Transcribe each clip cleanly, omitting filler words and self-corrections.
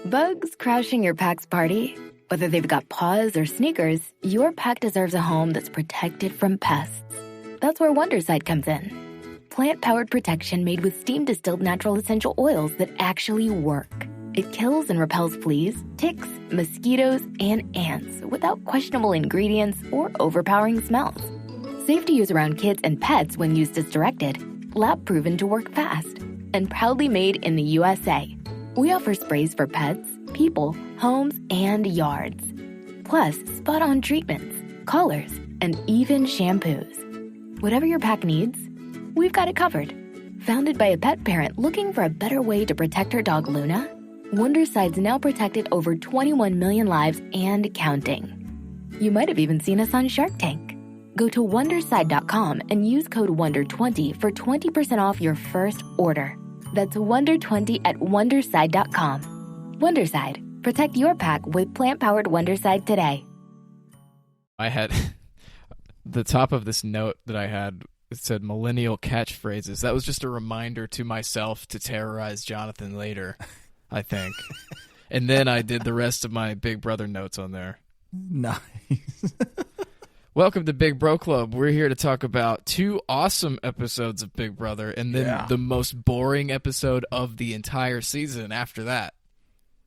Bugs crashing your pack's party? Whether they've got paws or sneakers, your pack deserves a home that's protected from pests. That's where Wondercide comes in. Plant-powered protection made with steam-distilled natural essential oils that actually work. It kills and repels fleas, ticks, mosquitoes, and ants without questionable ingredients or overpowering smells. Safe to use around kids and pets when used as directed. Lab-proven to work fast. And proudly made in the USA. We offer sprays for pets, people, homes, and yards. Plus, spot-on treatments, collars, and even shampoos. Whatever your pack needs, we've got it covered. Founded by a pet parent looking for a better way to protect her dog Luna, Wondercide's now protected over 21 million lives and counting. You might have even seen us on Shark Tank. Go to Wondercide.com and use code WONDER20 for 20% off your first order. That's WONDER20 at Wondercide.com. Wondercide. Protect your pack with plant-powered Wondercide today. I had the top of this note that I had, it said millennial catchphrases. That was just a reminder to myself to terrorize Jonathan later, I think. And then I did the rest of my Big Brother notes on there. Nice. Welcome to Big Bro Club. We're here to talk about 2 awesome episodes of Big Brother and then the most boring episode of the entire season after that.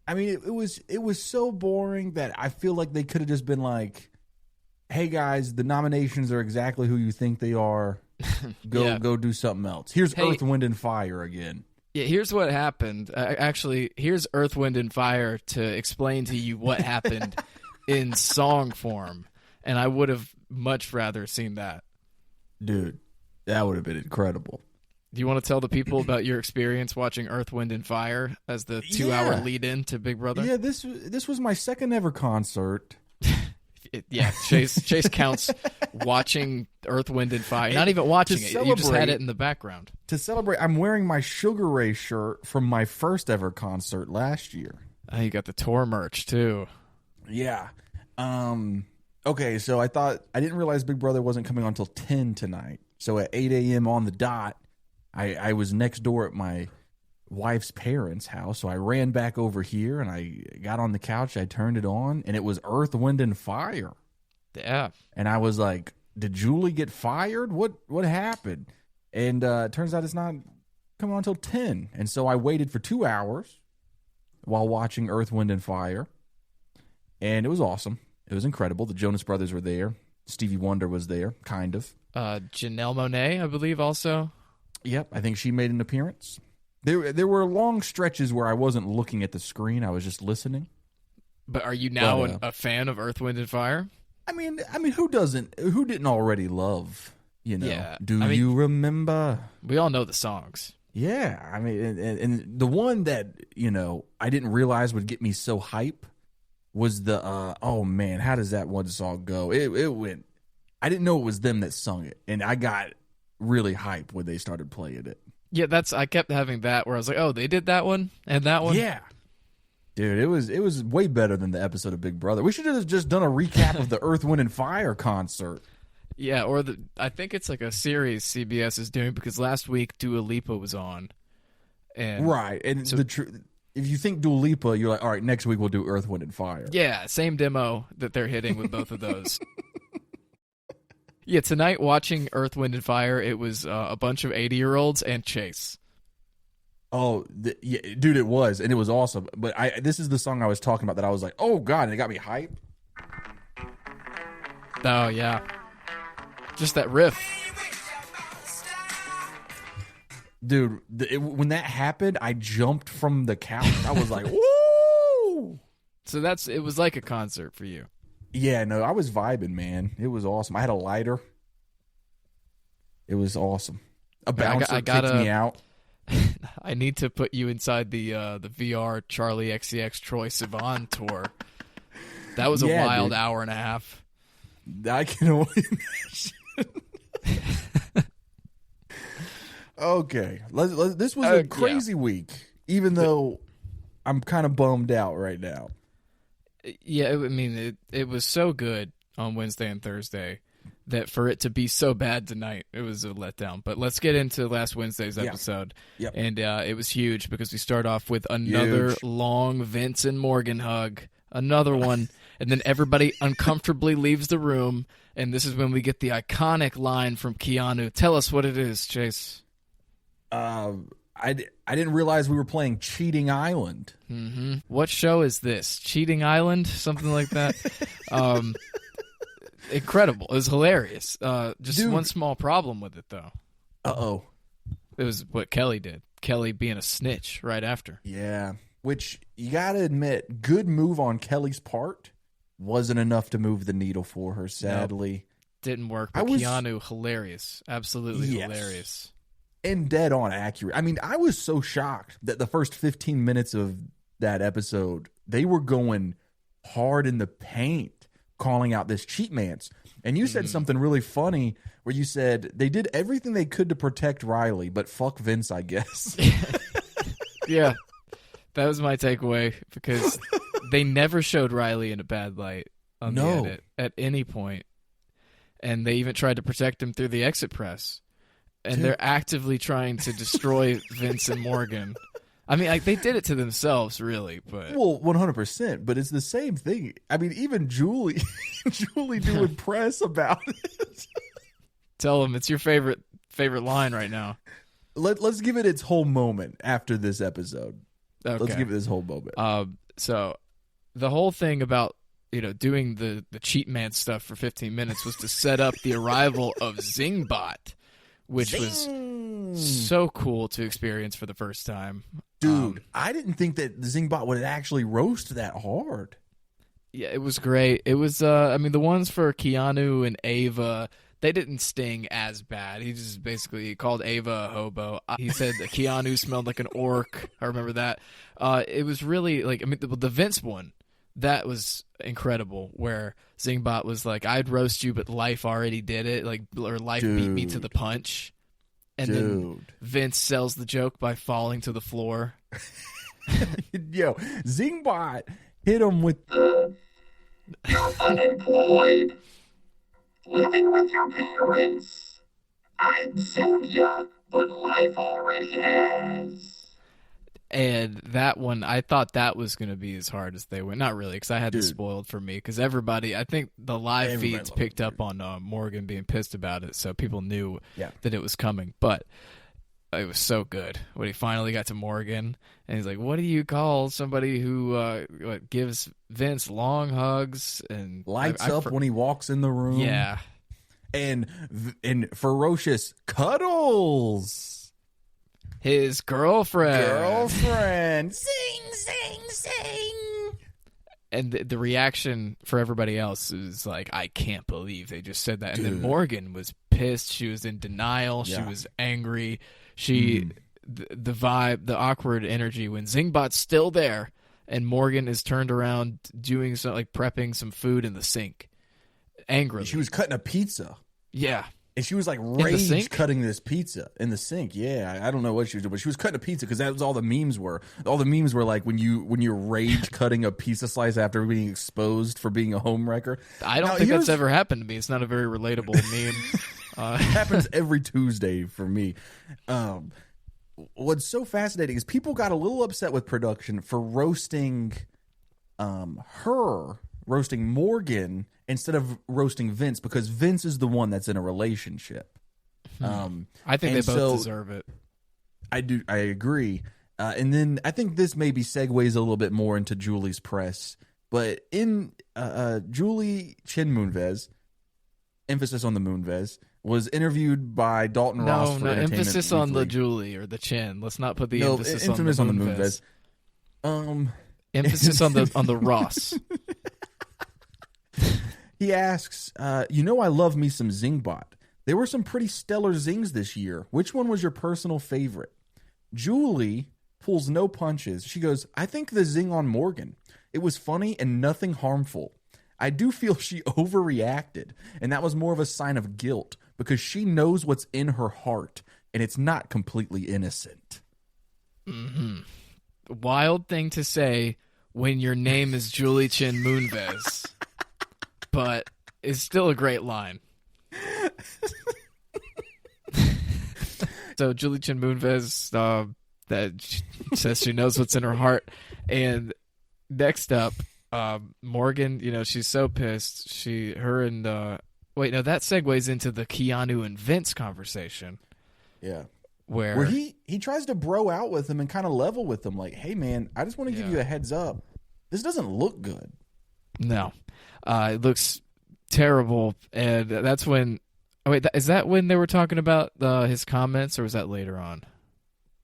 I mean, it was so boring that I feel like they could have just been like, hey guys, the nominations are exactly who you think they are. Go do something else. Here's Earth, Wind, and Fire again. Yeah, here's what happened. Actually, here's Earth, Wind, and Fire to explain to you what happened in song form. And I would have much rather seen that. Dude, that would have been incredible. Do you want to tell the people about your experience watching Earth, Wind, and Fire as the 2-hour lead-in to Big Brother? Yeah, this was my second ever concert. Chase counts watching Earth, Wind, and Fire. Not even watching it. You just had it in the background. To celebrate, I'm wearing my Sugar Ray shirt from my first ever concert last year. Oh, you got the tour merch, too. Yeah. Okay, so I didn't realize Big Brother wasn't coming on until 10 tonight. So at 8 a.m. on the dot, I was next door at my wife's parents' house. So I ran back over here and I got on the couch. I turned it on and it was Earth, Wind, and Fire. Yeah. And I was like, did Julie get fired? What happened? And it turns out it's not coming on until 10. And so I waited for 2 hours while watching Earth, Wind, and Fire. And it was awesome. It was incredible. The Jonas Brothers were there. Stevie Wonder was there, kind of. Janelle Monáe, I believe, also. Yep, I think she made an appearance. There were long stretches where I wasn't looking at the screen. I was just listening. But are you now a fan of Earth, Wind, and Fire? I mean, who didn't already love, Yeah, you remember? We all know the songs. Yeah, I mean, and the one that, I didn't realize would get me so hype was the oh man, how does that one song go? It went. I didn't know it was them that sung it, and I got really hyped when they started playing it. Yeah, I kept having that where I was like, oh, they did that one and that one. Yeah, dude, it was way better than the episode of Big Brother. We should have just done a recap of the Earth, Wind, and Fire concert. Yeah, or I think it's like a series CBS is doing because last week Dua Lipa was on, and right, and so, if you think Dua Lipa, you're like, all right, next week we'll do Earth, Wind, and Fire. Yeah, same demo that they're hitting with both of those. Yeah, tonight watching Earth, Wind, and Fire, it was a bunch of 80-year-olds and Chase. Oh, yeah, dude, it was, and it was awesome. But this is the song I was talking about that I was like, oh, God, and it got me hyped. Oh, yeah. Just that riff. Dude, when that happened, I jumped from the couch. I was like, woo! So it was like a concert for you. Yeah, no, I was vibing, man. It was awesome. I had a lighter. It was awesome. A bouncer kicked me out. I need to put you inside the VR Charlie XCX Troye Sivan tour. That was a wild hour and a half. I can only imagine. Okay, this was a crazy week, even though I'm kind of bummed out right now. Yeah, I mean, it was so good on Wednesday and Thursday that for it to be so bad tonight, it was a letdown. But let's get into last Wednesday's episode. Yep. And it was huge because we start off with another long Vince and Morgan hug, another one, and then everybody uncomfortably leaves the room, and this is when we get the iconic line from Keanu. Tell us what it is, Chase. I didn't realize we were playing Cheating Island. Mm-hmm. What show is this? Cheating Island? Something like that? Incredible. It was hilarious. Just one small problem with it, though. Uh-oh. It was what Kelly did. Kelly being a snitch right after. Yeah. Which, you gotta admit, good move on Kelly's part. Wasn't enough to move the needle for her, sadly. Nope. Didn't work, but Keanu, hilarious. Absolutely hilarious. And dead on accurate. I mean, I was so shocked that the first 15 minutes of that episode, they were going hard in the paint, calling out this cheat man's. And you said something really funny where you said they did everything they could to protect Riley, but fuck Vince, I guess. Yeah, that was my takeaway because they never showed Riley in a bad light on the edit at any point. And they even tried to protect him through the exit press. And they're actively trying to destroy Vince and Morgan. I mean, like, they did it to themselves, really. But 100%. But it's the same thing. I mean, even Julie doing press about it. Tell them it's your favorite line right now. Let's give it its whole moment after this episode. Okay. Let's give it this whole moment. So the whole thing about doing the cheat man stuff for 15 minutes was to set up the arrival of Zingbot, which was so cool to experience for the first time. Dude, I didn't think that the Zingbot would actually roast that hard. Yeah, it was great. It was, I mean, the ones for Keanu and Ava, they didn't sting as bad. He just basically called Ava a hobo. He said that Keanu smelled like an orc. I remember that. It was really, like, I mean, the Vince one, that was incredible, where Zingbot was like, I'd roast you, but life already did it. Like, or life beat me to the punch. And then Vince sells the joke by falling to the floor. Yo, Zingbot hit him with You're unemployed. Living with your parents. I'd sue ya, but life already has. And that one, I thought that was going to be as hard as they went. Not really, because I had this spoiled for me. Because everybody, I think the live feeds picked up on Morgan being pissed about it, so people knew that it was coming. But it was so good when he finally got to Morgan, and he's like, "What do you call somebody who gives Vince long hugs and lights up when he walks in the room?" Yeah, and ferocious cuddles. His girlfriend. Sing. And the reaction for everybody else is like, I can't believe they just said that. And then Morgan was pissed. She was in denial. She was angry. The vibe, the awkward energy when Zingbot's still there and Morgan is turned around doing some, like, prepping some food in the sink. Angrily. She was cutting a pizza. Yeah. And she was like rage cutting this pizza in the sink. Yeah, I don't know what she was doing, but she was cutting a pizza because that was all the memes were. All the memes were like when you're rage cutting a pizza slice after being exposed for being a homewrecker. I don't think that's ever happened to me. It's not a very relatable meme. It happens every Tuesday for me. What's so fascinating is people got a little upset with production for roasting Morgan instead of roasting Vince, because Vince is the one that's in a relationship. I think they both deserve it. I agree. And then I think this maybe segues a little bit more into Julie's press. But in Julie Chin Moonves, emphasis on the Moonves, was interviewed by Dalton Ross for Entertainment emphasis Weekly. on the Julie or the Chin. Let's not put the emphasis on the Moonves. Emphasis on the Ross. He asks, I love me some Zingbot. There were some pretty stellar zings this year. Which one was your personal favorite? Julie pulls no punches. She goes, I think the zing on Morgan. It was funny and nothing harmful. I do feel she overreacted, and that was more of a sign of guilt because she knows what's in her heart, and it's not completely innocent. Mm-hmm. Wild thing to say when your name is Julie Chin Moonves. But it's still a great line. So Julie Chen Moonves that says she knows what's in her heart. And next up, Morgan, she's so pissed. That segues into the Keanu and Vince conversation. Yeah. Where he tries to bro out with him and kind of level with him, like, hey, man, I just want to give you a heads up. This doesn't look good. No. It looks terrible. And that's when... Oh, wait, is that when they were talking about his comments, or was that later on?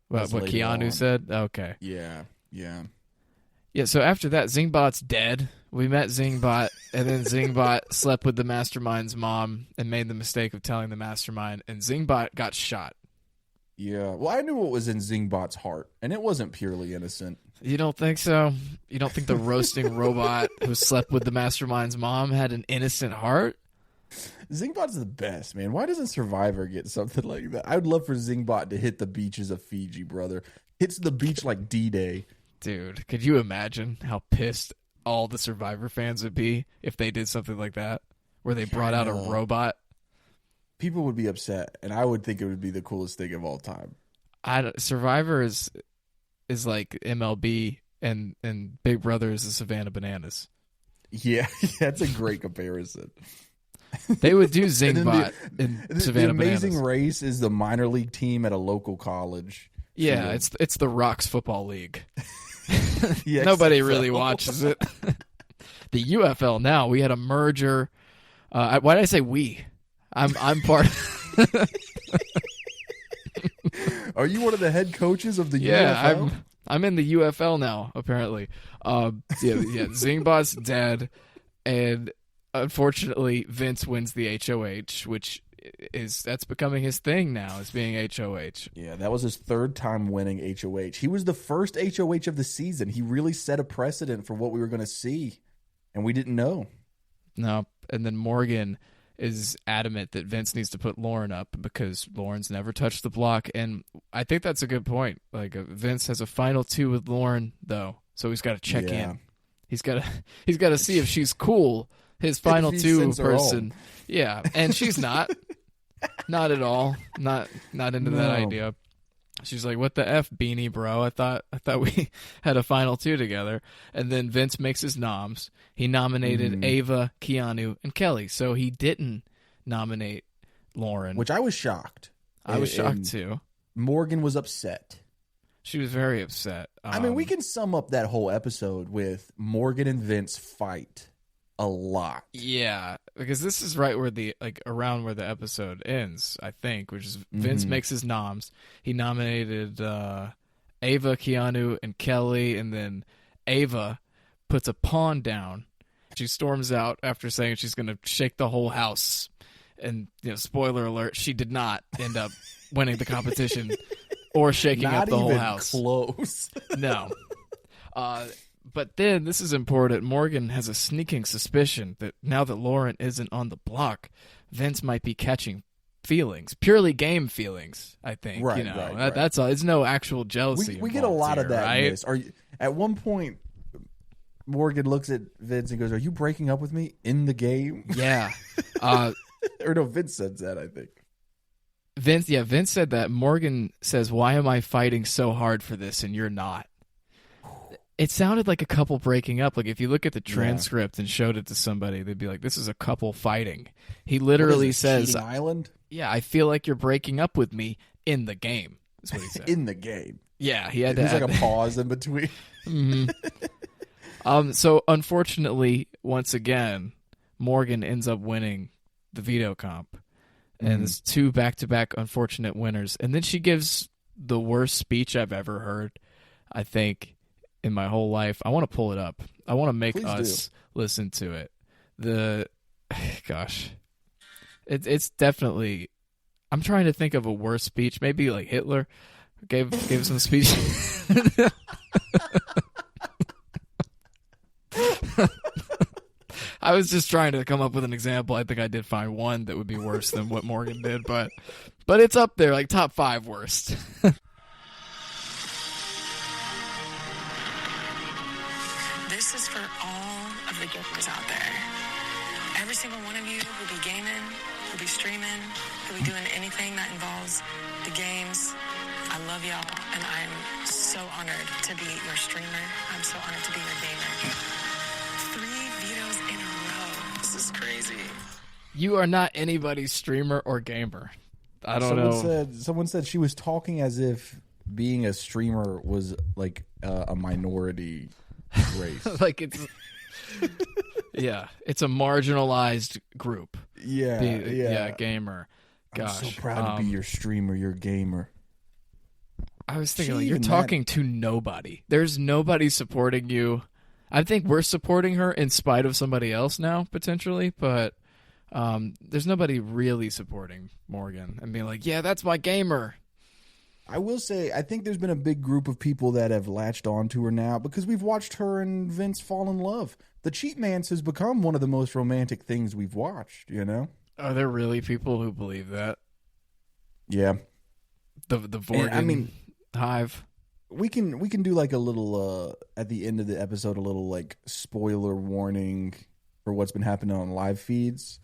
What Keanu said? Okay. Yeah. Yeah, so after that, Zingbot's dead. We met Zingbot, and then Zingbot slept with the Mastermind's mom and made the mistake of telling the Mastermind, and Zingbot got shot. Yeah, well, I knew what was in Zingbot's heart, and it wasn't purely innocent. You don't think so? You don't think the roasting robot who slept with the Mastermind's mom had an innocent heart? Zingbot's the best, man. Why doesn't Survivor get something like that? I would love for Zingbot to hit the beaches of Fiji, brother. Hits the beach like D-Day. Dude, could you imagine how pissed all the Survivor fans would be if they did something like that, where they brought out a robot? People would be upset, and I would think it would be the coolest thing of all time. Survivor is like MLB, and Big Brother is the Savannah Bananas. Yeah, that's a great comparison. They would do Zingbot in Savannah The Amazing Bananas. Race is the minor league team at a local college. Yeah, it's the Rocks Football League. Yes, Nobody really watches it. The UFL now, we had a merger. Why did I say we? I'm part of... Are you one of the head coaches of the UFL? Yeah, I'm in the UFL now, apparently. Zingbot's dead, and unfortunately Vince wins the HOH, which that's becoming his thing now, is being HOH. Yeah, that was his third time winning HOH. He was the first HOH of the season. He really set a precedent for what we were going to see, and we didn't know. No, and then Morgan is adamant that Vince needs to put Lauren up because Lauren's never touched the block, and I think that's a good point. Like Vince has a final 2 with Lauren, though, so he's got to check in. He's got to see if she's cool. His final 2 person, yeah, and she's not at all, not into that idea. She's like, "What the f, beanie, bro? I thought we had a final 2 together." And then Vince makes his noms. He nominated Ava, Keanu, and Kelly. So he didn't nominate Lauren, which I was shocked. I was shocked too. Morgan was upset. She was very upset. I mean, we can sum up that whole episode with Morgan and Vince fight a lot. Yeah, because this is right where around where the episode ends, I think, which is Vince makes his noms. He nominated Ava, Keanu, and Kelly, and then Ava puts a pawn down. She storms out after saying she's going to shake the whole house. And, spoiler alert, she did not end up winning the competition or shaking up the whole house. Close. No. But then, this is important, Morgan has a sneaking suspicion that now that Lauren isn't on the block, Vince might be catching feelings, purely game feelings, I think. Right, right. That's all. It's no actual jealousy. We get a lot of that, right? At one point, Morgan looks at Vince and goes, "Are you breaking up with me in the game?" Yeah. Or no, Vince said that, I think. Vince said that. Morgan says, "Why am I fighting so hard for this and you're not?" It sounded like a couple breaking up. Like if you look at the transcript and showed it to somebody, they'd be like, "This is a couple fighting." He literally says, Cheating Island? "Yeah, I feel like you're breaking up with me in the game." Is what he said. In the game. Yeah, he had to. There's like a pause in between. So unfortunately, once again, Morgan ends up winning the veto comp, and it's 2 back-to-back unfortunate winners. And then she gives the worst speech I've ever heard, I think, in my whole life. I want to pull it up. I want to make us listen to it. It's definitely. I'm trying to think of a worse speech. Maybe like Hitler gave some speech. I was just trying to come up with an example. I think I did find one that would be worse than what Morgan did, but it's up there, like top 5 worst. This is for all of the gifters out there. Every single one of you who'll be gaming, who'll be streaming, who'll be doing anything that involves the games, I love y'all, and I'm so honored to be your streamer. I'm so honored to be your gamer. 3 vetoes in a row. This is crazy. You are not anybody's streamer or gamer. I don't know. Someone said she was talking as if being a streamer was like a minority race. Like it's it's a marginalized group. Yeah. Gamer. Gosh, I'm so proud to be your streamer, your gamer. I was thinking, like, you're talking to nobody. There's nobody supporting you. I think we're supporting her in spite of somebody else now, potentially, but there's nobody really supporting Morgan and being like, yeah, that's my gamer. I will say, I think there's been a big group of people that have latched onto her now because we've watched her and Vince fall in love. The Cheatmance has become one of the most romantic things we've watched, you know? Are there really people who believe that? Yeah. The Vorgan hive? We can do like a little, at the end of the episode, a little like spoiler warning for what's been happening on live feeds.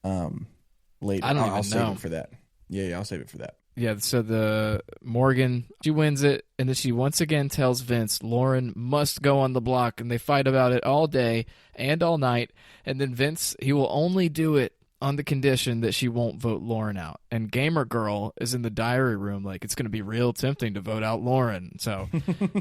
Later. I'll save it for that. Yeah, I'll save it for that. Yeah, so the Morgan, she wins it, and then she once again tells Vince Lauren must go on the block, and they fight about it all day and all night, and then Vince, he will only do it on the condition that she won't vote Lauren out. And Gamer Girl is in the diary room like, it's going to be real tempting to vote out Lauren. So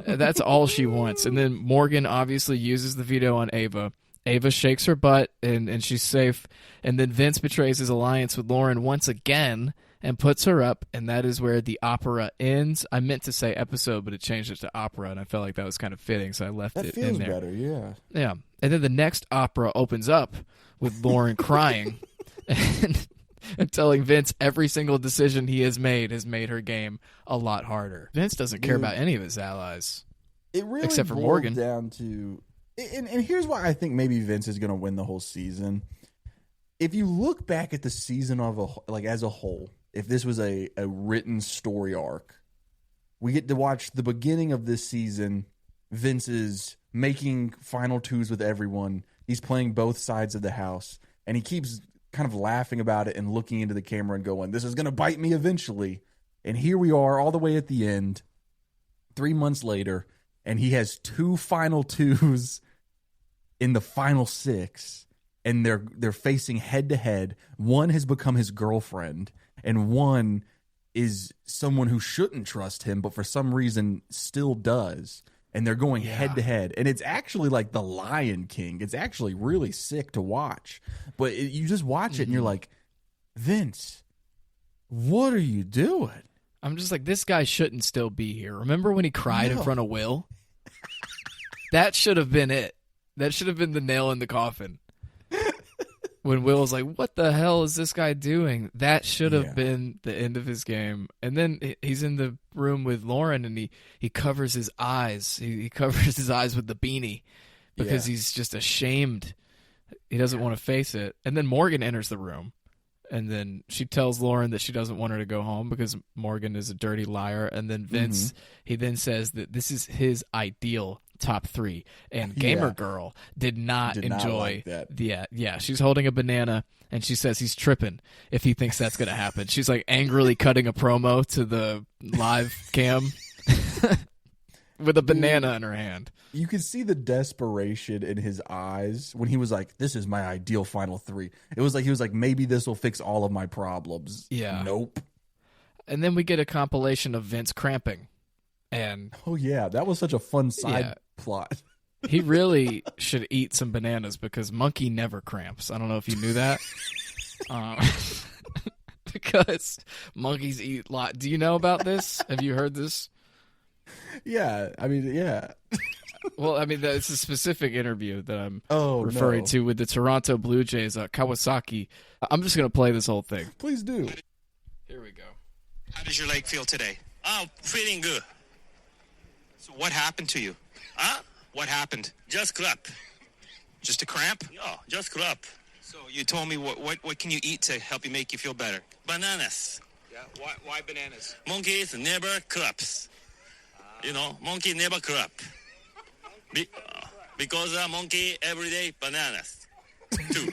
that's all she wants. And then Morgan obviously uses the veto on Ava. Ava shakes her butt, and she's safe. And then Vince betrays his alliance with Lauren once again and puts her up, and that is where the opera ends. I meant to say episode, but it changed it to opera, and I felt like that was kind of fitting, so I left it in there. That feels better, yeah. Yeah. And then the next opera opens up with Lauren crying and telling Vince every single decision he has made her game a lot harder. Vince doesn't care about any of his allies. It really except for Morgan. Down to, and here's why I think maybe Vince is going to win the whole season. If you look back at the season as a whole, if this was a written story arc, we get to watch the beginning of this season. Vince is making final twos with everyone. He's playing both sides of the house, and he keeps kind of laughing about it and looking into the camera and going, this is going to bite me eventually. And here we are all the way at the end, 3 months later, and he has 2 final twos in the final 6, and they're facing head to head. One has become his girlfriend, and one is someone who shouldn't trust him, but for some reason still does. And they're going head to head. And it's actually like The Lion King. It's actually really sick to watch. But you just watch it and you're like, Vince, what are you doing? I'm just like, this guy shouldn't still be here. Remember when he cried in front of Will? That should have been it. That should have been the nail in the coffin. When Will was like, what the hell is this guy doing? That should have been the end of his game. And then he's in the room with Lauren, and he covers his eyes. He covers his eyes with the beanie because he's just ashamed. He doesn't want to face it. And then Morgan enters the room, and then she tells Lauren that she doesn't want her to go home because Morgan is a dirty liar. And then Vince, he then says that this is his ideal top 3, and Gamer Girl did not enjoy like that. Yeah, she's holding a banana, and she says he's tripping if he thinks that's going to happen. She's like angrily cutting a promo to the live cam with a banana in her hand. You could see the desperation in his eyes when he was like, this is my ideal final 3. It was like he was like, maybe this will fix all of my problems. Yeah. Nope. And then we get a compilation of Vince cramping. And that was such a fun side plot. He really should eat some bananas because Monkey never cramps. I don't know if you knew that. Because monkeys eat a lot. Do you know about this? Have you heard this? Yeah, I mean, yeah. Well, I mean, it's a specific interview that I'm referring to with the Toronto Blue Jays, Kawasaki. I'm just going to play this whole thing. Please do. Here we go. How does your leg feel today? Oh, feeling good. So what happened to you? Huh? What happened? Just crap. Just a cramp? Yeah, just crap. So you told me what can you eat to help you make you feel better? Bananas. Yeah. Why bananas? Monkeys never craps. Monkey never crap. Because a monkey every day bananas. 2.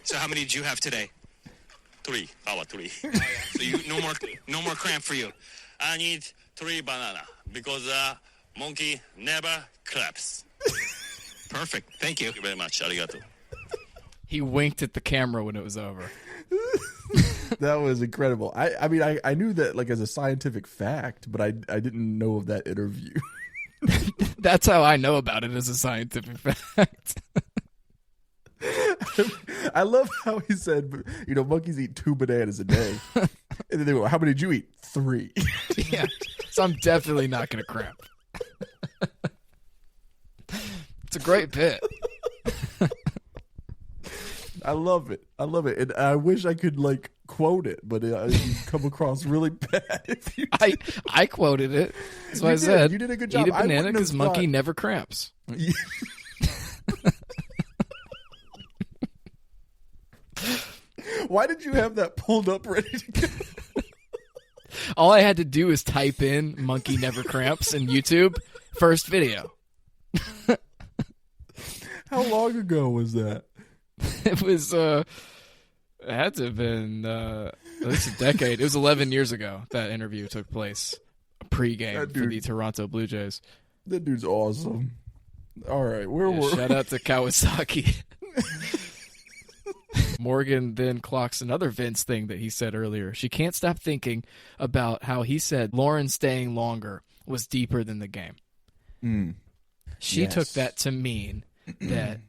So how many did you have today? 3. How about 3? So you no more cramp for you. I need 3 banana because monkey never claps. Perfect. Thank you. Thank you very much. Arigato. He winked at the camera when it was over. That was incredible. I mean, I knew that like as a scientific fact, but I didn't know of that interview. That's how I know about it as a scientific fact. I love how he said, monkeys eat 2 bananas a day. And then they go, how many did you eat? 3. Yeah. So I'm definitely not going to cramp. It's a great bit. I love it. And I wish I could like quote it, but you come across really bad if you did. I quoted it. That's what I You did. said. You did a good job. Eat a I banana wouldn't because have monkey thought- never cramps. Why did you have that pulled up ready to go? All I had to do was type in monkey never cramps in YouTube. First video. How long ago was that? It was it had to have been at least a decade. It was 11 years ago that interview took place. Pre-game That for dude- the Toronto Blue Jays. That dude's awesome. All right, where Yeah, were shout out to Kawasaki. Morgan then clocks another Vince thing that he said earlier. She can't stop thinking about how he said Lauren staying longer was deeper than the game. She Yes. took that to mean that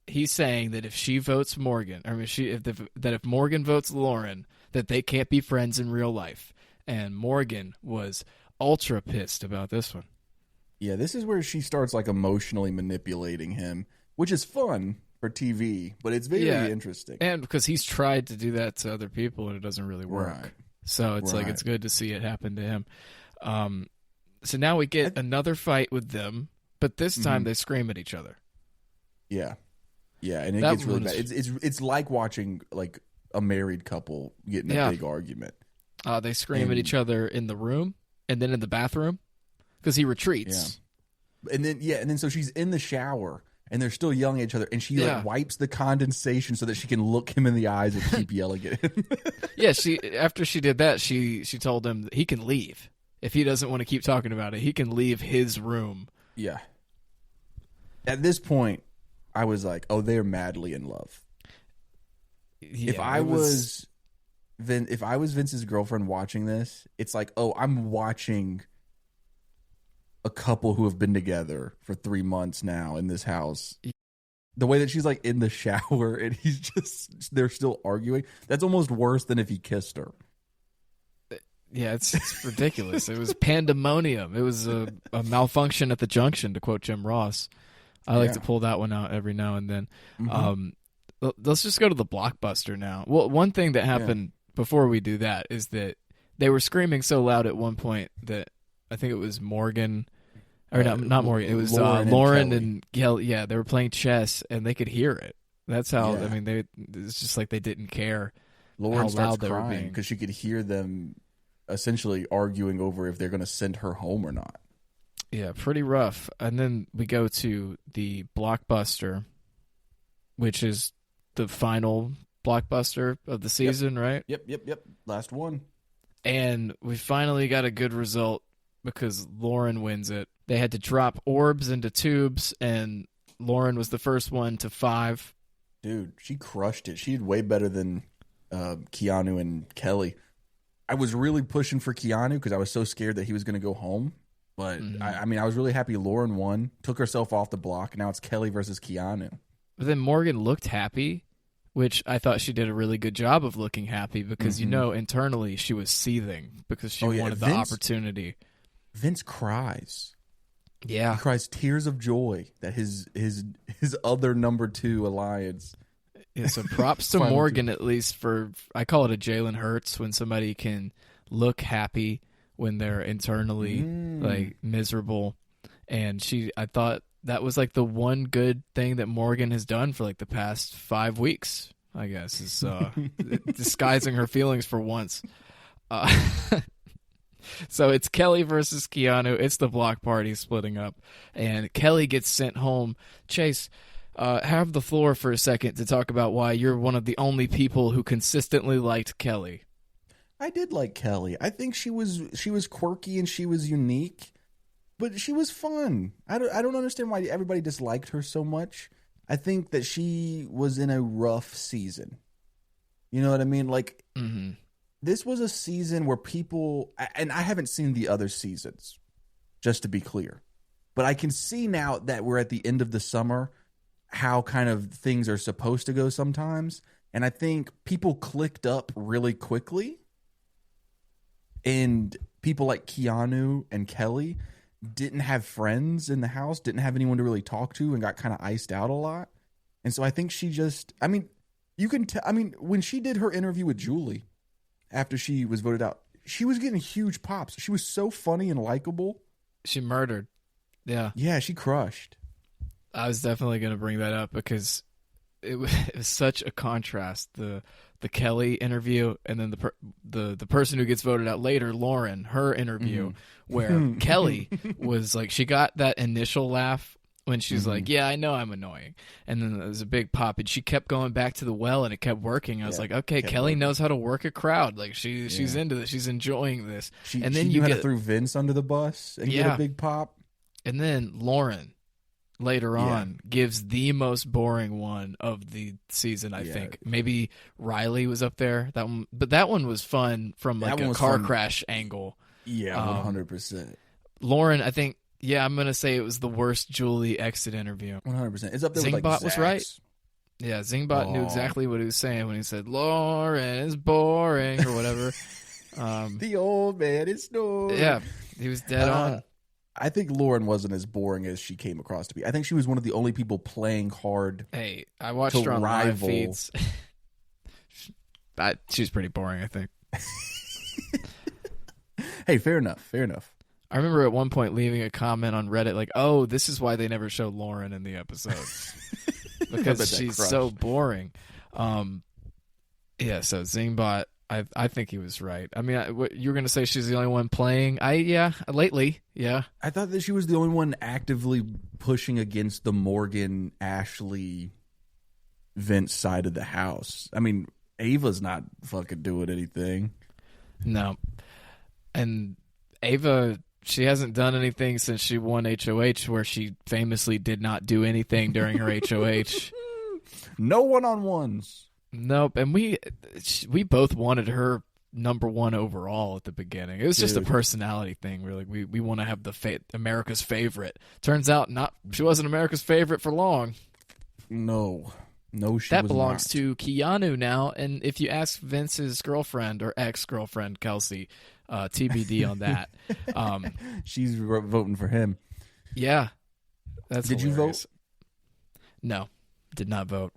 he's saying that if she votes Morgan, or if Morgan votes Lauren, that they can't be friends in real life. And Morgan was ultra pissed about this one. Yeah, this is where she starts like emotionally manipulating him, which is fun for TV, but it's very interesting. And because he's tried to do that to other people and it doesn't really work. Right. So it's like Right. it's good to see it happen to him. So now we get another fight with them, but this time they scream at each other. Yeah, and it That gets really one's- bad. It's like watching like a married couple get in a big argument. They scream at each other in the room and then in the bathroom because he retreats. And then so she's in the shower and they're still yelling at each other, and she like wipes the condensation so that she can look him in the eyes and keep yelling at him. Yeah, after she did that, she told him that he can leave if he doesn't want to keep talking about it. He can leave his room. Yeah. At this point, I was like, "Oh, they're madly in love." Yeah, if I was Vince's girlfriend watching this, it's like, "Oh, I'm watching a couple who have been together for 3 months now in this house." The way that she's like in the shower and they're still arguing. That's almost worse than if he kissed her. Yeah, it's ridiculous. It was pandemonium. It was a malfunction at the junction, to quote Jim Ross. I like to pull that one out every now and then. Let's just go to the Blockbuster now. Well, one thing that happened before we do that is that they were screaming so loud at one point that I think it was Morgan, or not Morgan. It was Lauren and Kelly. Yeah, they were playing chess and they could hear it. That's how. I mean, it's just like they didn't care. Lauren how starts loud they were crying being. because she could hear them essentially arguing over if they're going to send her home or not. Yeah, pretty rough. And then we go to the Blockbuster, which is the final Blockbuster of the season, right? Yep. Last one. And we finally got a good result because Lauren wins it. They had to drop orbs into tubes, and Lauren was the first one to 5. Dude, she crushed it. She did way better than Keanu and Kelly. I was really pushing for Keanu because I was so scared that he was going to go home. But, I mean, I was really happy Lauren won, took herself off the block. Now it's Kelly versus Keanu. But then Morgan looked happy, which I thought she did a really good job of looking happy because, internally she was seething because she wanted the opportunity. Vince cries. Yeah. He cries tears of joy that his other number 2 alliance. Yeah, so props to Final Morgan at least for, I call it a Jalen Hurts, when somebody can look happy when they're internally like miserable. And I thought that was like the one good thing that Morgan has done for like the past 5 weeks, I guess, is disguising her feelings for once. So it's Kelly versus Keanu. It's the block party splitting up, and Kelly gets sent home. Chase, have the floor for a second to talk about why you're one of the only people who consistently liked Kelly. I did like Kelly. I think she was quirky and she was unique, but she was fun. I don't understand why everybody disliked her so much. I think that she was in a rough season. You know what I mean? Like, this was a season where people, and I haven't seen the other seasons, just to be clear, but I can see now that we're at the end of the summer how kind of things are supposed to go sometimes. And I think people clicked up really quickly. And people like Keanu and Kelly didn't have friends in the house, didn't have anyone to really talk to, and got kind of iced out a lot. And so I think she just, I mean, you can tell, I mean, when she did her interview with Julie after she was voted out, she was getting huge pops. She was so funny and likable. She murdered. Yeah. Yeah, she crushed. I was definitely going to bring that up because it was such a contrast. The Kelly interview and then the person who gets voted out later, Lauren, her interview, where Kelly was like, she got that initial laugh when she's like, yeah, I know I'm annoying. And then there was a big pop, and she kept going back to the well, and it kept working. I was like, okay, Kelly knows how to work a crowd. Like, she's into this. She's enjoying this. And then you had to throw Vince under the bus and get a big pop. And then Lauren, later on, gives the most boring one of the season, I think. Maybe Riley was up there. That one, but that one was fun from like a car crash angle. Yeah, 100%. Lauren, I think, I'm going to say it was the worst Julie exit interview. 100%. It's up there Zingbot with like was right. Yeah, Zingbot knew exactly what he was saying when he said, Lauren is boring, or whatever. The old man is snoring. Yeah, he was dead on. I think Lauren wasn't as boring as she came across to be. I think she was one of the only people playing hard. Hey, I watched her on live feeds. She was pretty boring, I think. Hey, fair enough. Fair enough. I remember at one point leaving a comment on Reddit like, oh, this is why they never show Lauren in the episodes. Because she's so boring. Yeah, so Zingbot, I think he was right. I mean, you were going to say she's the only one playing? Lately, yeah. I thought that she was the only one actively pushing against the Morgan, Ashley, Vince side of the house. I mean, Ava's not fucking doing anything. No. And Ava, she hasn't done anything since she won HOH, where she famously did not do anything during her HOH. No one-on-ones. Nope, and we both wanted her number one overall at the beginning. It was just a personality thing. We're like, we want to have the America's favorite. Turns out, she wasn't America's favorite for long. No, she that was belongs not. to Keanu now. And if you ask Vince's girlfriend or ex-girlfriend Kelsey, TBD on that. She's voting for him. Yeah, that's. Did hilarious. You vote? No, did not vote.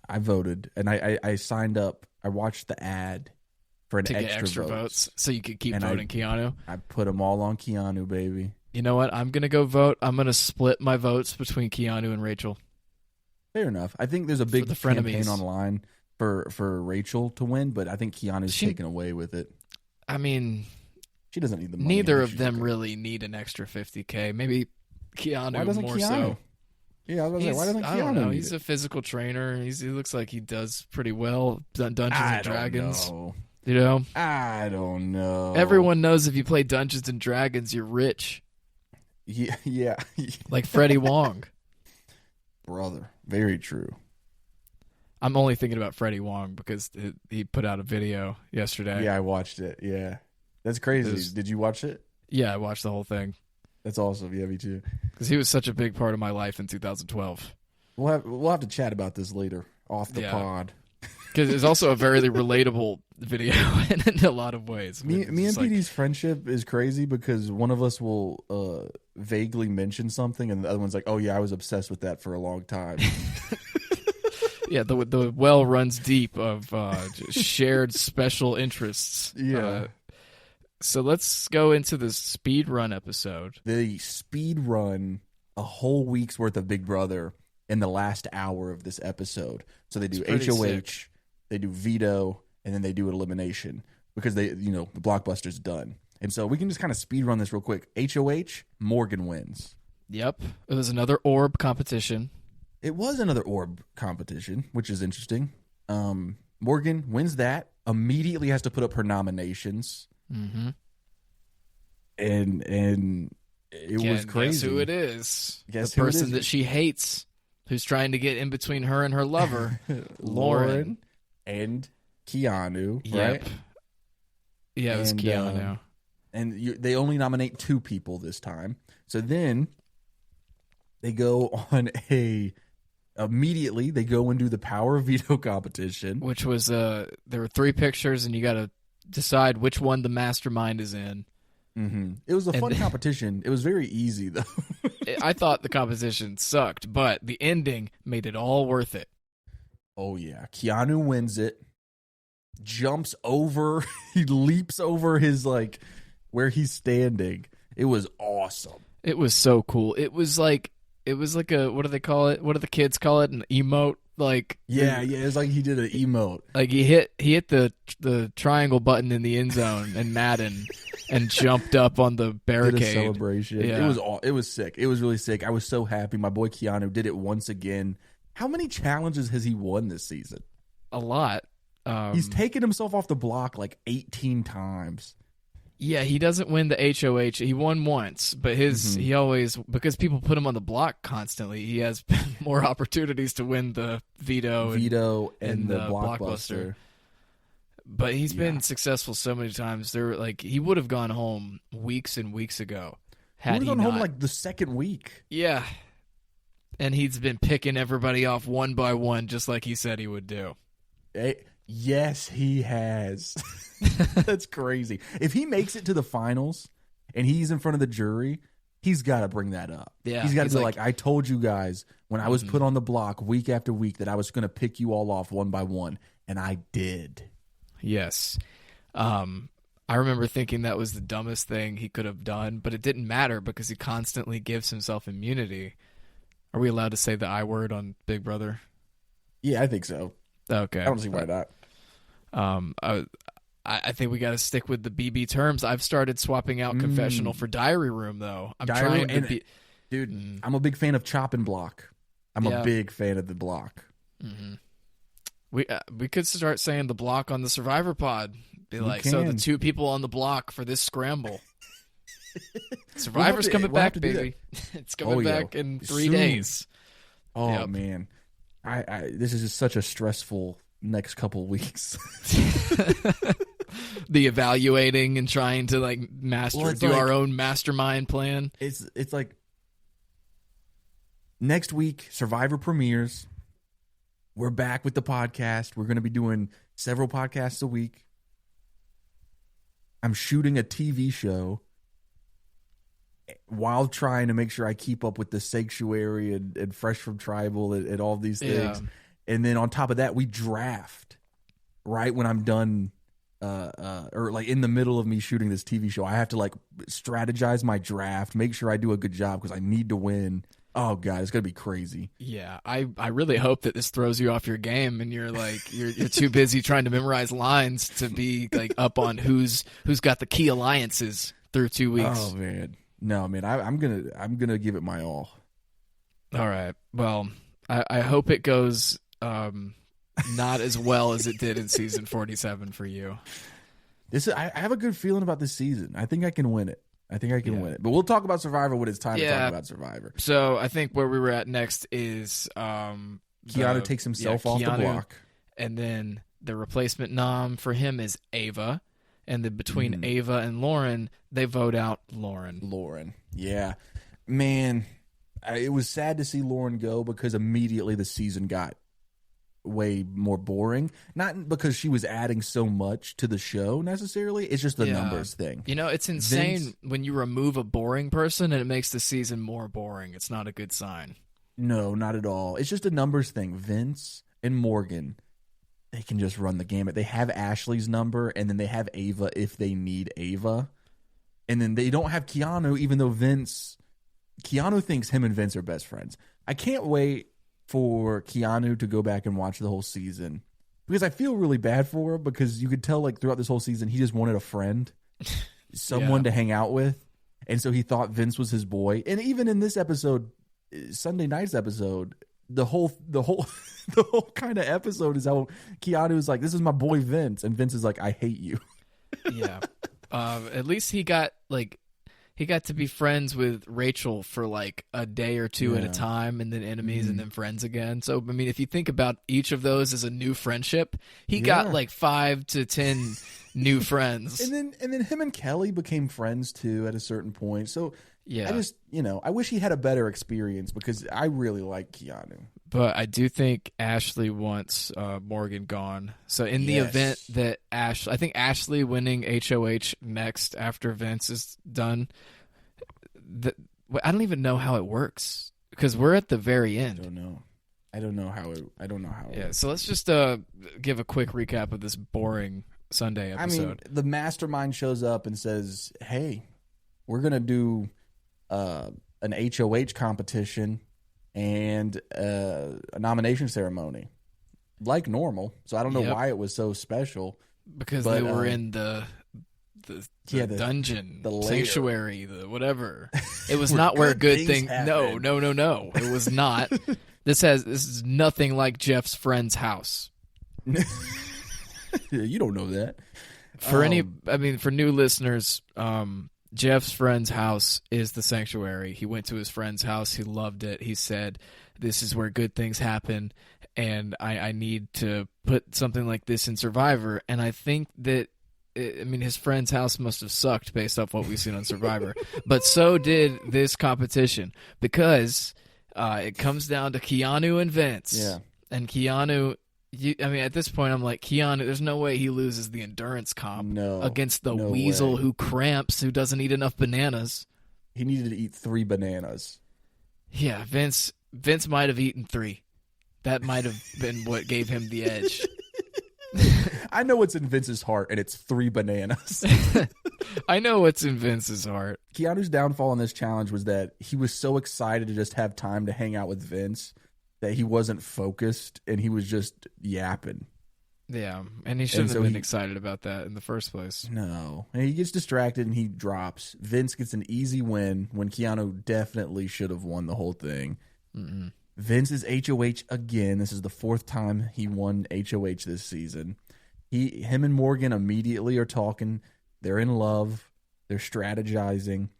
I voted, and I signed up. I watched the ad for an to get extra votes, so you could keep voting Keanu. I put them all on Keanu, baby. You know what? I'm gonna go vote. I'm gonna split my votes between Keanu and Rachel. Fair enough. I think there's a big campaign frenemies online for Rachel to win, but I think Keanu's taken away with it. I mean, she doesn't need the money. Neither of them really need an extra $50K. Maybe Keanu more so. Yeah, I was going to say, why doesn't Keanu? I don't know. He's a physical trainer. He looks like he does pretty well. Dungeons and Dragons. You know? I don't know. Everyone knows if you play Dungeons and Dragons, you're rich. Yeah. Like Freddie Wong. Brother. Very true. I'm only thinking about Freddie Wong because he put out a video yesterday. Yeah, I watched it. Yeah. That's crazy. Did you watch it? Yeah, I watched the whole thing. That's awesome. Yeah, me too. Because he was such a big part of my life in 2012. We'll have to chat about this later off the pod. Because it's also a very relatable video in a lot of ways. Me and PD's friendship is crazy because one of us will vaguely mention something and the other one's like, oh yeah, I was obsessed with that for a long time. Yeah, the well runs deep of shared special interests. Yeah. So let's go into the speed run episode. The speed run a whole week's worth of Big Brother in the last hour of this episode. So they do HOH, they do veto, and then they do elimination because the blockbuster's done. And so we can just kind of speed run this real quick. HOH, Morgan wins. Yep. It was another orb competition. It was another orb competition, which is interesting. Morgan wins that, immediately has to put up her nominations. Mm-hmm. And it was crazy. Guess who it is? Guess the who it person is? that she hates, who's trying to get in between her and her lover, Lauren. And Keanu, Yep. right? Yeah, it was Keanu. They only nominate 2 people this time. So then they go on immediately they go and do the power of veto competition. Which was, there were 3 pictures, and you got to decide which one the mastermind is in. Mm-hmm. It was a fun competition. It was very easy, though. I thought the competition sucked, but the ending made it all worth it. Oh, yeah. Keanu wins it, jumps over, he leaps over his, where he's standing. It was awesome. It was so cool. It was like a, what do they call it? What do the kids call it? An emote? Yeah, it's like he did an emote. Like he hit the triangle button in the end zone in Madden and jumped up on the barricade. Did a celebration. Yeah. It was sick. It was really sick. I was so happy. My boy Keanu did it once again. How many challenges has he won this season? A lot. He's taken himself off the block 18 times. Yeah, he doesn't win the HOH. He won once, but he always, because people put him on the block constantly, he has more opportunities to win the veto and the blockbuster. But he's been successful so many times. He would have gone home weeks and weeks ago had he gone not. home the second week. Yeah, and he's been picking everybody off one by one, just like he said he would do. Yes, he has. That's crazy. If he makes it to the finals and he's in front of the jury, he's got to bring that up. Yeah, he's got to be like, I told you guys when I was put on the block week after week that I was going to pick you all off one by one, and I did. Yes. I remember thinking that was the dumbest thing he could have done, but it didn't matter because he constantly gives himself immunity. Are we allowed to say the I word on Big Brother? Yeah, I think so. Okay. I don't see why not. I think we got to stick with the BB terms. I've started swapping out confessional for diary room, though. Dude, I'm a big fan of chop and block. I'm a big fan of the block. Mm-hmm. We could start saying the block on the Survivor pod. Be like, so the 2 people on the block for this scramble. Survivor's coming back, baby. It's coming back in 3 days. Oh man, this is just such a stressful next couple weeks. The evaluating and trying to do our own mastermind plan. It's like next week Survivor premieres. We're back with the podcast. We're going to be doing several podcasts a week. I'm shooting a TV show while trying to make sure I keep up with the Sanctuary and Fresh from Tribal and all these things. Yeah. And then on top of that, we draft right when I'm done, or in the middle of me shooting this TV show. I have to strategize my draft, make sure I do a good job because I need to win. Oh God, it's gonna be crazy. Yeah, I really hope that this throws you off your game and you're you're too busy trying to memorize lines to be up on who's got the key alliances through 2 weeks. Oh man, no man, I'm gonna give it my all. All right, well, I hope it goes not as well as it did in season 47 for you. I have a good feeling about this season. I think I can win it. Win it. But we'll talk about Survivor when it's time to talk about Survivor. So I think where we were at next is Keanu takes himself off the block. And then the replacement nom for him is Ava. And then between Ava and Lauren, they vote out Lauren. Yeah. Man, it was sad to see Lauren go because immediately the season got way more boring. Not because she was adding so much to the show necessarily. It's just the numbers thing. It's insane when you remove a boring person and it makes the season more boring. It's not a good sign. No, not at all. It's just a numbers thing. Vince and Morgan, they can just run the gamut. They have Ashley's number, and then they have Ava if they need Ava. And then they don't have Keanu, even though Keanu thinks him and Vince are best friends. I can't wait for Keanu to go back and watch the whole season because I feel really bad for him because you could tell throughout this whole season he just wanted a friend, someone to hang out with, and so he thought Vince was his boy. And even in this episode, Sunday night's episode, the whole the whole kind of episode is how Keanu is like, this is my boy Vince, and Vince is like, I hate you. Yeah. At least he got to be friends with Rachel for like a day or two at a time, and then enemies, and then friends again. So I mean, if you think about each of those as a new friendship, he got like 5 to 10 new friends. And then him and Kelly became friends too at a certain point. So yeah, I just, I wish he had a better experience because I really like Keanu. But I do think Ashley wants Morgan gone. So in the event that I think Ashley winning HOH next after Vince is done, I don't even know how it works because we're at the very end. I don't know how it Yeah, works. so let's just give a quick recap of this boring Sunday episode. I mean, the mastermind shows up and says, hey, we're going to do an HOH competition and a nomination ceremony like normal. So I don't know why it was so special. Because they were in the dungeon, the sanctuary, the whatever. It was not where good things No. It was not. This is nothing like Jeff's friend's house. You don't know that. For new listeners, Jeff's friend's house is the sanctuary. He went to his friend's house. He loved it. He said, this is where good things happen, and I need to put something like this in Survivor. And I think that, his friend's house must have sucked based off what we've seen on Survivor. But so did this competition because it comes down to Keanu and Vince. Yeah. And Keanu... at this point, I'm like, Keanu, there's no way he loses the endurance comp against the weasel who cramps, who doesn't eat enough bananas. He needed to eat 3 bananas. Yeah, Vince might have eaten 3. That might have been what gave him the edge. I know what's in Vince's heart, and it's 3 bananas. I know what's in Vince's heart. Keanu's downfall in this challenge was that he was so excited to just have time to hang out with Vince that he wasn't focused and he was just yapping. Yeah, and he shouldn't have been excited about that in the first place. No. And he gets distracted and he drops. Vince gets an easy win when Keanu definitely should have won the whole thing. Mm-mm. Vince is HOH again. This is the 4th time he won HOH this season. Him and Morgan immediately are talking. They're in love. They're strategizing.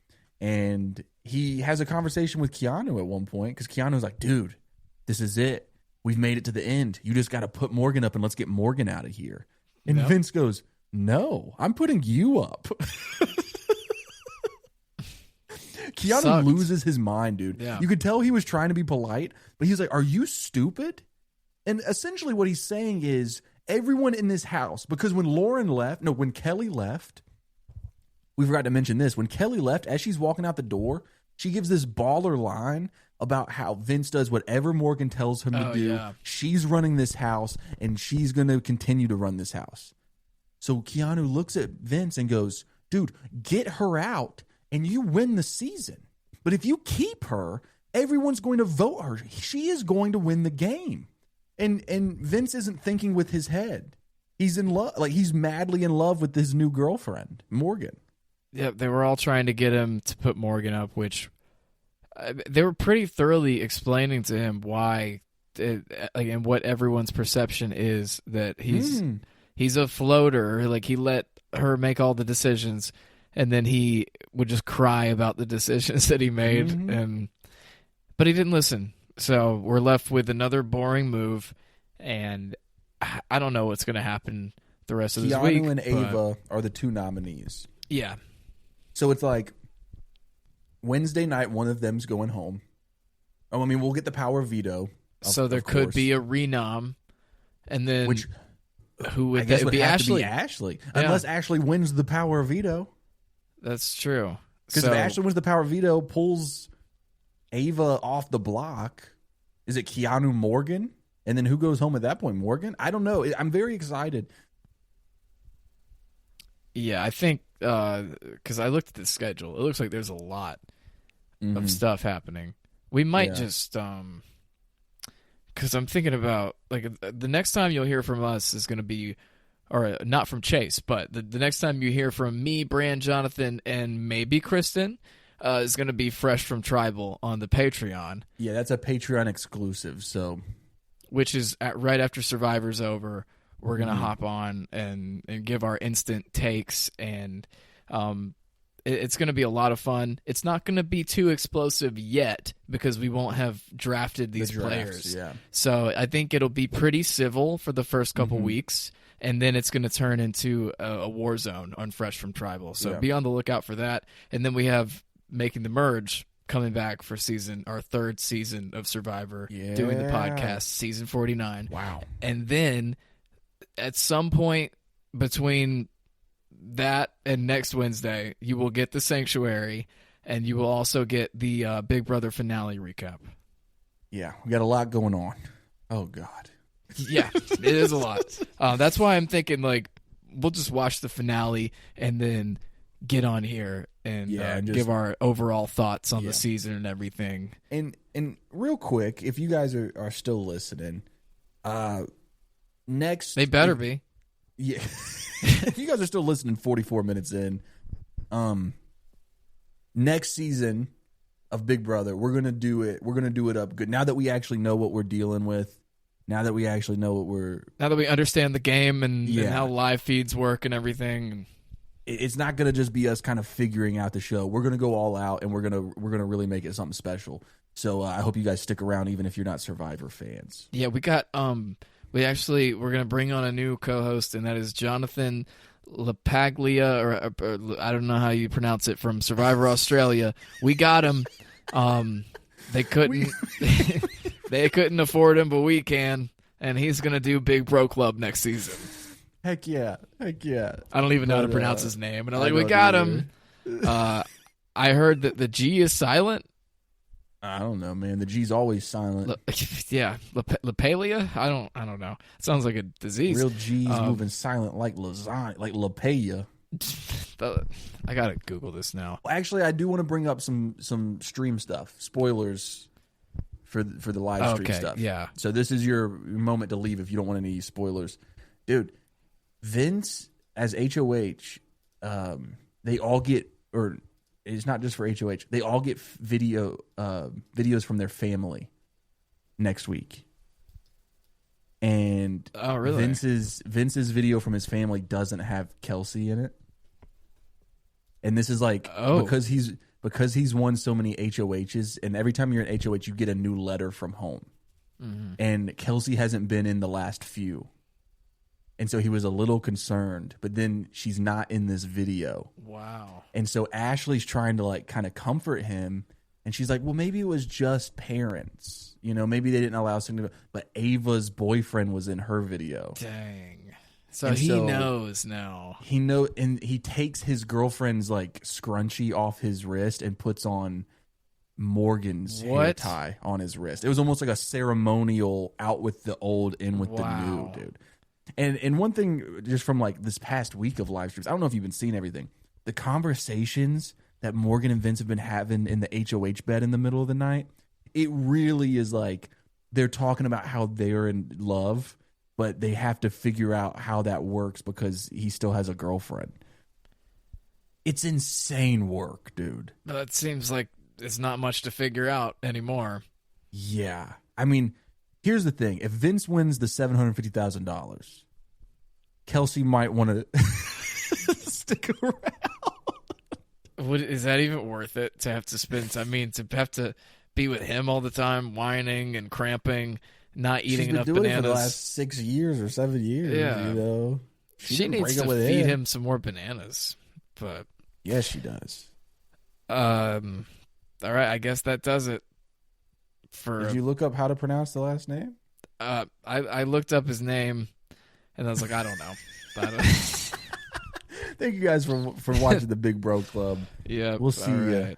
And he has a conversation with Keanu at one point because Keanu's like, dude, this is it. We've made it to the end. You just got to put Morgan up and let's get Morgan out of here. And Vince goes, no, I'm putting you up. Keanu loses his mind, dude. Yeah. You could tell he was trying to be polite, but he's like, are you stupid? And essentially what he's saying is everyone in this house, because when Kelly left, we forgot to mention this. When Kelly left, as she's walking out the door, she gives this baller line about how Vince does whatever Morgan tells him to do. Yeah. She's running this house, and she's going to continue to run this house. So Keanu looks at Vince and goes, dude, get her out, and you win the season. But if you keep her, everyone's going to vote her. She is going to win the game. And Vince isn't thinking with his head. He's in love. Like, he's madly in love with his new girlfriend, Morgan. Yeah, they were all trying to get him to put Morgan up, which they were pretty thoroughly explaining to him why, and what everyone's perception is that he's a floater. Like, he let her make all the decisions, and then he would just cry about the decisions that he made. But he didn't listen. So we're left with another boring move, and I don't know what's going to happen the rest of this week. Keanu and Ava are the 2 nominees. Yeah. So it's like Wednesday night, one of them's going home. Oh, I mean, we'll get the power veto. So there could be a renom, and then which who would I guess that would be? have Ashley. to be Ashley, Yeah. unless Ashley wins the power veto. That's true. Because if Ashley wins the power veto, pulls Ava off the block, is it Keanu Morgan? And then who goes home at that point? Morgan? I don't know. I'm very excited. Yeah, I think because I looked at the schedule, it looks like there's a lot of stuff happening. We might just because I'm thinking about, like, the next time you'll hear from us is going to be, or not from Chase, but the next time you hear from me, Bran, Jonathan, and maybe Kristen, is going to be Fresh from Tribal on the Patreon. Yeah, that's a Patreon exclusive. So, which is right after Survivor's over. We're going to hop on and give our instant takes, and it's going to be a lot of fun. It's not going to be too explosive yet because we won't have drafted these players. Yeah. So I think it'll be pretty civil for the first couple weeks, and then it's going to turn into a war zone on Fresh from Tribal. So be on the lookout for that. And then we have Making the Merge coming back for our third season of Survivor, doing the podcast, season 49. Wow. And then at some point between that and next Wednesday, you will get the Sanctuary, and you will also get the Big Brother finale recap. Yeah, we got a lot going on. Oh, God. Yeah, it is a lot. That's why I'm thinking, like, we'll just watch the finale and then get on here and give our overall thoughts on the season and everything. And real quick, if you guys are still listening, next... They better be. Yeah. If you guys are still listening 44 minutes in, next season of Big Brother, we're going to do it. We're going to do it up good. Now that we actually know what we're dealing with, now that we actually know what now that we understand the game and how live feeds work and everything. It's not going to just be us kind of figuring out the show. We're going to go all out, and we're going to really make it something special. So I hope you guys stick around, even if you're not Survivor fans. Yeah, we got we're going to bring on a new co-host, and that is Jonathan LaPaglia, or I don't know how you pronounce it, from Survivor Australia. We got him. They couldn't they couldn't afford him, but we can, and he's going to do Big Bro Club next season. Heck yeah. I don't even know how to pronounce his name, and I'm like, we got him. I heard that the G is silent. I don't know, man. The G's always silent. Lapalia? I don't know. It sounds like a disease. Real G's moving silent like lasagna, like Lapalia. I gotta Google this now. Actually, I do want to bring up some stream stuff. Spoilers for the live stream stuff. Yeah. So this is your moment to leave if you don't want any spoilers, dude. Vince as HOH, they all get, or it's not just for HOH. They all get videos from their family next week. And really? Vince's video from his family doesn't have Kelsey in it. And this is like because he's won so many HOHs, and every time you're in HOH, you get a new letter from home. Mm-hmm. And Kelsey hasn't been in the last few. And so he was a little concerned, but then she's not in this video. Wow. And so Ashley's trying to like kind of comfort him, and she's like, well, maybe it was just parents. You know, maybe they didn't allow something to, but Ava's boyfriend was in her video. Dang. So he knows now. And he takes his girlfriend's like scrunchie off his wrist and puts on Morgan's hair tie on his wrist. It was almost like a ceremonial out with the old, in with the new, dude. And one thing just from like this past week of live streams, I don't know if you've been seeing everything, the conversations that Morgan and Vince have been having in the HOH bed in the middle of the night, it really is like they're talking about how they're in love, but they have to figure out how that works because he still has a girlfriend. It's insane work, dude. That seems like it's not much to figure out anymore. Yeah. I mean, here's the thing. If Vince wins the $750,000, Kelsey might want to stick around. Is that even worth it to have to spend? I mean, to have to be with him all the time, whining and cramping, not eating enough bananas. It for the last 6 years or 7 years. Yeah, you know, she needs to feed him some more bananas. But yes, she does. All right, I guess that does it. Did you look up how to pronounce the last name? I looked up his name, and I was like, I don't know. Thank you guys for watching the Big Bro Club. Yeah, we'll see you.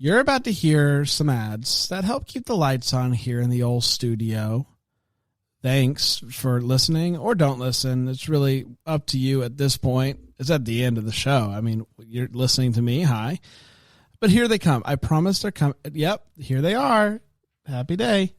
You're about to hear some ads that help keep the lights on here in the old studio. Thanks for listening, or don't listen. It's really up to you at this point. It's at the end of the show. I mean, you're listening to me. Hi. But here they come. I promise they're coming. Yep, here they are. Happy day.